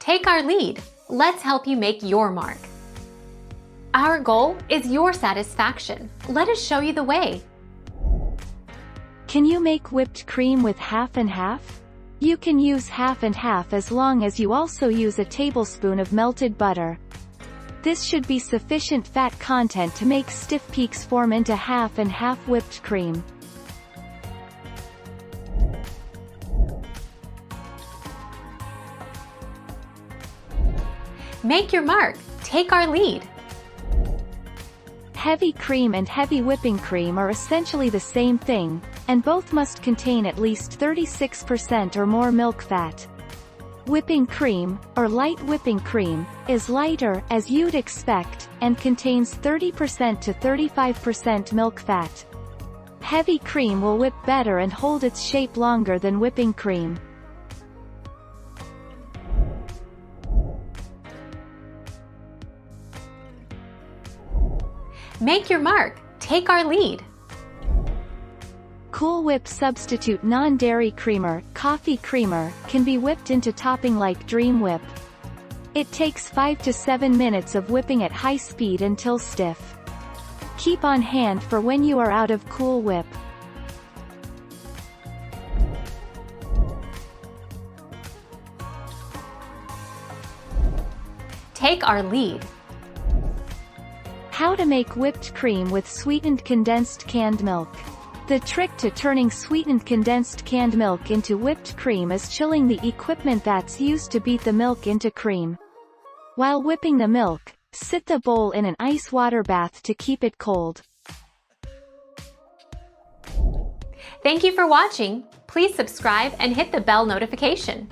take our lead. Let's help you make your mark. Our goal is your satisfaction. Let us show you the way. Can you make whipped cream with half and half? You can use half and half as long as you also use a tablespoon of melted butter. This should be sufficient fat content to make stiff peaks form into half and half whipped cream. Make your mark. Take our lead. Heavy cream and heavy whipping cream are essentially the same thing, and both must contain at least 36% or more milk fat. Whipping cream, or light whipping cream, is lighter, as you'd expect, and contains 30% to 35% milk fat. Heavy cream will whip better and hold its shape longer than whipping cream. Make your mark. Take our lead. Cool Whip substitute non-dairy creamer, coffee creamer, can be whipped into topping like Dream Whip. It takes 5 to 7 minutes of whipping at high speed until stiff. Keep on hand for when you are out of Cool Whip. Take our lead. How to make whipped cream with sweetened condensed canned milk. The trick to turning sweetened condensed canned milk into whipped cream is chilling the equipment that's used to beat the milk into cream. While whipping the milk, sit the bowl in an ice water bath to keep it cold. Thank you for watching. Please subscribe and hit the bell notification.